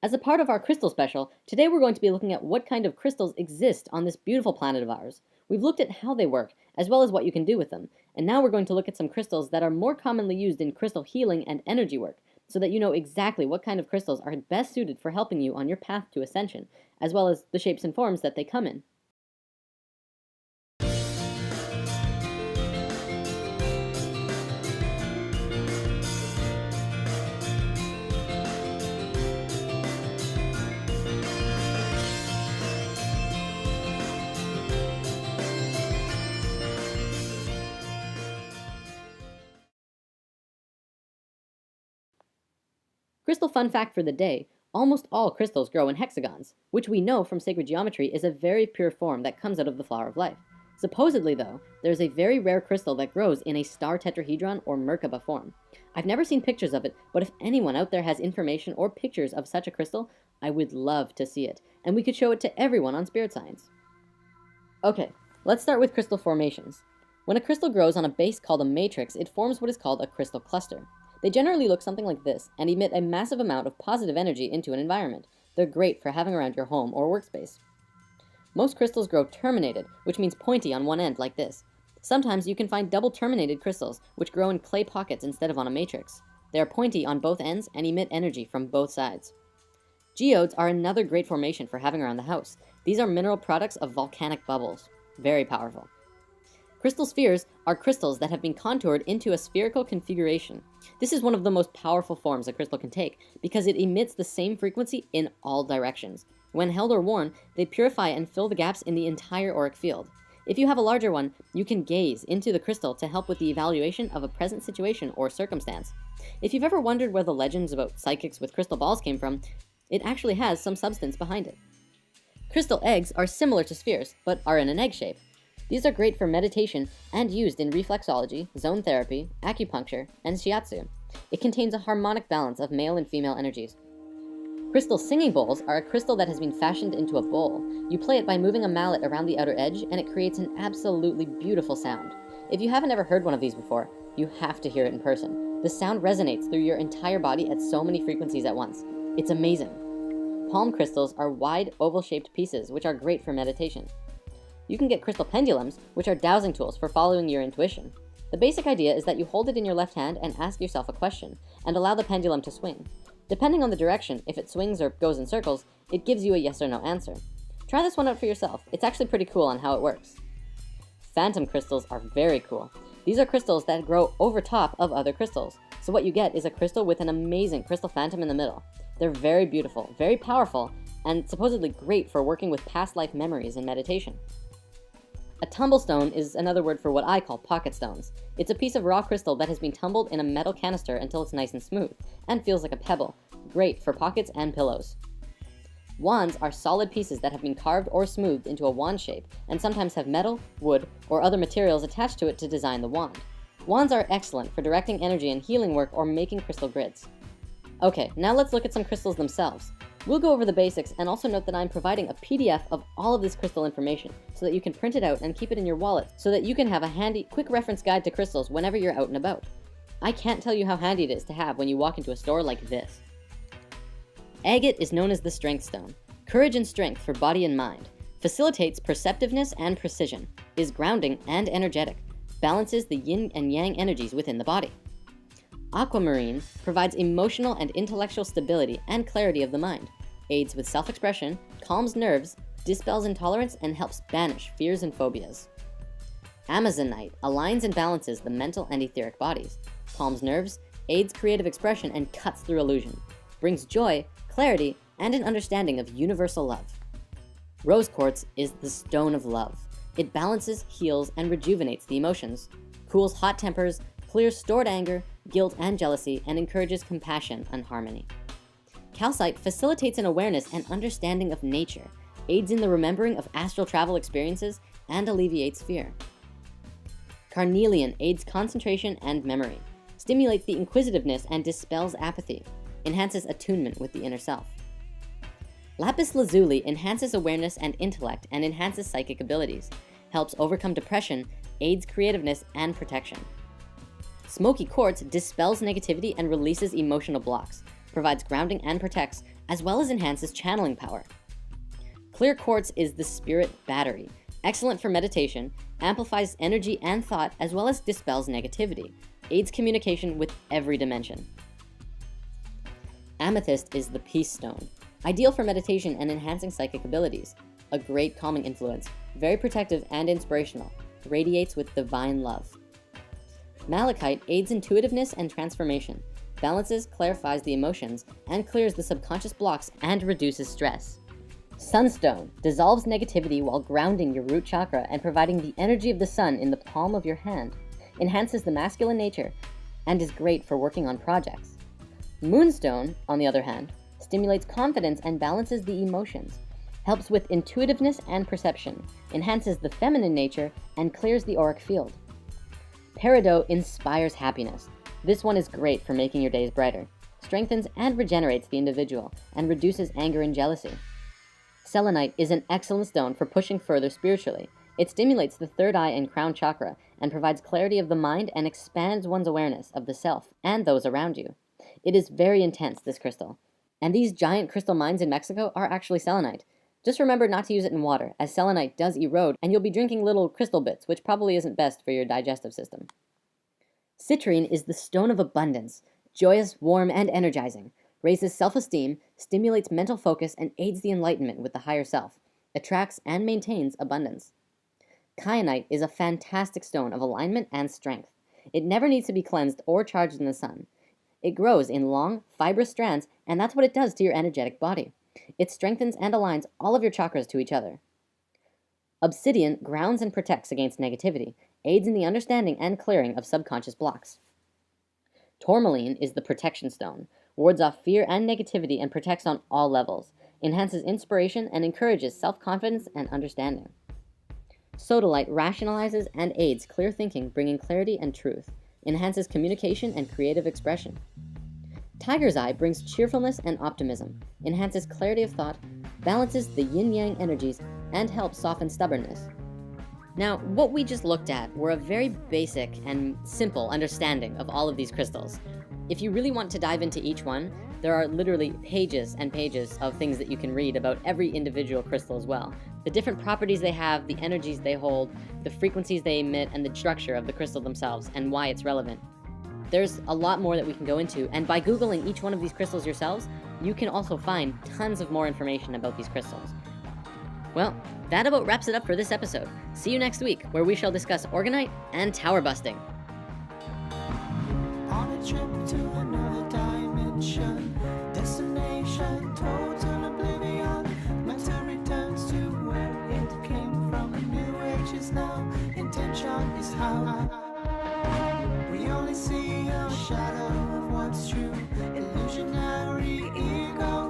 As a part of our crystal special, today we're going to be looking at what kind of crystals exist on this beautiful planet of ours. We've looked at how they work, as well as what you can do with them, and now we're going to look at some crystals that are more commonly used in crystal healing and energy work, so that you know exactly what kind of crystals are best suited for helping you on your path to ascension, as well as the shapes and forms that they come in. Crystal fun fact for the day: almost all crystals grow in hexagons, which we know from sacred geometry is a very pure form that comes out of the flower of life. Supposedly, though, there's a very rare crystal that grows in a star tetrahedron or Merkaba form. I've never seen pictures of it, but if anyone out there has information or pictures of such a crystal, I would love to see it, and we could show it to everyone on Spirit Science. Okay, let's start with crystal formations. When a crystal grows on a base called a matrix, it forms what is called a crystal cluster. They generally look something like this and emit a massive amount of positive energy into an environment. They're great for having around your home or workspace. Most crystals grow terminated, which means pointy on one end like this. Sometimes you can find double terminated crystals, which grow in clay pockets instead of on a matrix. They are pointy on both ends and emit energy from both sides. Geodes are another great formation for having around the house. These are mineral products of volcanic bubbles. Very powerful. Crystal spheres are crystals that have been contoured into a spherical configuration. This is one of the most powerful forms a crystal can take because it emits the same frequency in all directions. When held or worn, they purify and fill the gaps in the entire auric field. If you have a larger one, you can gaze into the crystal to help with the evaluation of a present situation or circumstance. If you've ever wondered where the legends about psychics with crystal balls came from, it actually has some substance behind it. Crystal eggs are similar to spheres, but are in an egg shape. These are great for meditation and used in reflexology, zone therapy, acupuncture, and shiatsu. It contains a harmonic balance of male and female energies. Crystal singing bowls are a crystal that has been fashioned into a bowl. You play it by moving a mallet around the outer edge, and it creates an absolutely beautiful sound. If you haven't ever heard one of these before, you have to hear it in person. The sound resonates through your entire body at so many frequencies at once. It's amazing. Palm crystals are wide, oval-shaped pieces, which are great for meditation. You can get crystal pendulums, which are dowsing tools for following your intuition. The basic idea is that you hold it in your left hand and ask yourself a question, and allow the pendulum to swing. Depending on the direction, if it swings or goes in circles, it gives you a yes or no answer. Try this one out for yourself. It's actually pretty cool on how it works. Phantom crystals are very cool. These are crystals that grow over top of other crystals. So what you get is a crystal with an amazing crystal phantom in the middle. They're very beautiful, very powerful, and supposedly great for working with past life memories in meditation. A tumblestone is another word for what I call pocket stones. It's a piece of raw crystal that has been tumbled in a metal canister until it's nice and smooth, and feels like a pebble. Great for pockets and pillows. Wands are solid pieces that have been carved or smoothed into a wand shape, and sometimes have metal, wood, or other materials attached to it to design the wand. Wands are excellent for directing energy in healing work or making crystal grids. Okay, now let's look at some crystals themselves. We'll go over the basics and also note that I'm providing a PDF of all of this crystal information so that you can print it out and keep it in your wallet so that you can have a handy, quick reference guide to crystals whenever you're out and about. I can't tell you how handy it is to have when you walk into a store like this. Agate is known as the strength stone. Courage and strength for body and mind. Facilitates perceptiveness and precision. Is grounding and energetic. Balances the yin and yang energies within the body. Aquamarine provides emotional and intellectual stability and clarity of the mind, aids with self-expression, calms nerves, dispels intolerance, and helps banish fears and phobias. Amazonite aligns and balances the mental and etheric bodies, calms nerves, aids creative expression, and cuts through illusion, brings joy, clarity, and an understanding of universal love. Rose quartz is the stone of love. It balances, heals, and rejuvenates the emotions, cools hot tempers, clears stored anger, guilt, and jealousy, and encourages compassion and harmony. Calcite facilitates an awareness and understanding of nature, aids in the remembering of astral travel experiences, and alleviates fear. Carnelian aids concentration and memory, stimulates the inquisitiveness and dispels apathy, enhances attunement with the inner self. Lapis lazuli enhances awareness and intellect and enhances psychic abilities, helps overcome depression, aids creativeness and protection. Smoky quartz dispels negativity and releases emotional blocks, provides grounding and protects, as well as enhances channeling power. Clear quartz is the spirit battery, excellent for meditation, amplifies energy and thought, as well as dispels negativity, aids communication with every dimension. Amethyst is the peace stone, ideal for meditation and enhancing psychic abilities, a great calming influence, very protective and inspirational, radiates with divine love. Malachite aids intuitiveness and transformation, balances, clarifies the emotions, and clears the subconscious blocks and reduces stress. Sunstone dissolves negativity while grounding your root chakra and providing the energy of the sun in the palm of your hand, enhances the masculine nature, and is great for working on projects. Moonstone, on the other hand, stimulates confidence and balances the emotions, helps with intuitiveness and perception, enhances the feminine nature, and clears the auric field. Peridot inspires happiness. This one is great for making your days brighter, strengthens and regenerates the individual, and reduces anger and jealousy. Selenite is an excellent stone for pushing further spiritually. It stimulates the third eye and crown chakra and provides clarity of the mind and expands one's awareness of the self and those around you. It is very intense, this crystal. And these giant crystal mines in Mexico are actually selenite. Just remember not to use it in water, as selenite does erode, and you'll be drinking little crystal bits, which probably isn't best for your digestive system. Citrine is the stone of abundance, joyous, warm, and energizing, raises self-esteem, stimulates mental focus, and aids the enlightenment with the higher self, attracts and maintains abundance. Kyanite is a fantastic stone of alignment and strength. It never needs to be cleansed or charged in the sun. It grows in long, fibrous strands, and that's what it does to your energetic body. It strengthens and aligns all of your chakras to each other. Obsidian grounds and protects against negativity, aids in the understanding and clearing of subconscious blocks. Tourmaline is the protection stone, wards off fear and negativity and protects on all levels, enhances inspiration and encourages self-confidence and understanding. Sodalite rationalizes and aids clear thinking, bringing clarity and truth, enhances communication and creative expression. Tiger's Eye brings cheerfulness and optimism, enhances clarity of thought, balances the yin-yang energies, and helps soften stubbornness. Now, what we just looked at were a very basic and simple understanding of all of these crystals. If you really want to dive into each one, there are literally pages and pages of things that you can read about every individual crystal as well. The different properties they have, the energies they hold, the frequencies they emit, and the structure of the crystal themselves, and why it's relevant. There's a lot more that we can go into, and by Googling each one of these crystals yourselves, you can also find tons of more information about these crystals. Well, that about wraps it up for this episode. See you next week, where we shall discuss Orgonite and tower busting. On a trip to another dimension, destination total oblivion. Matter returns to where it came from. A new age is now, intention is how. We only see a shadow of what's true. Illusionary ego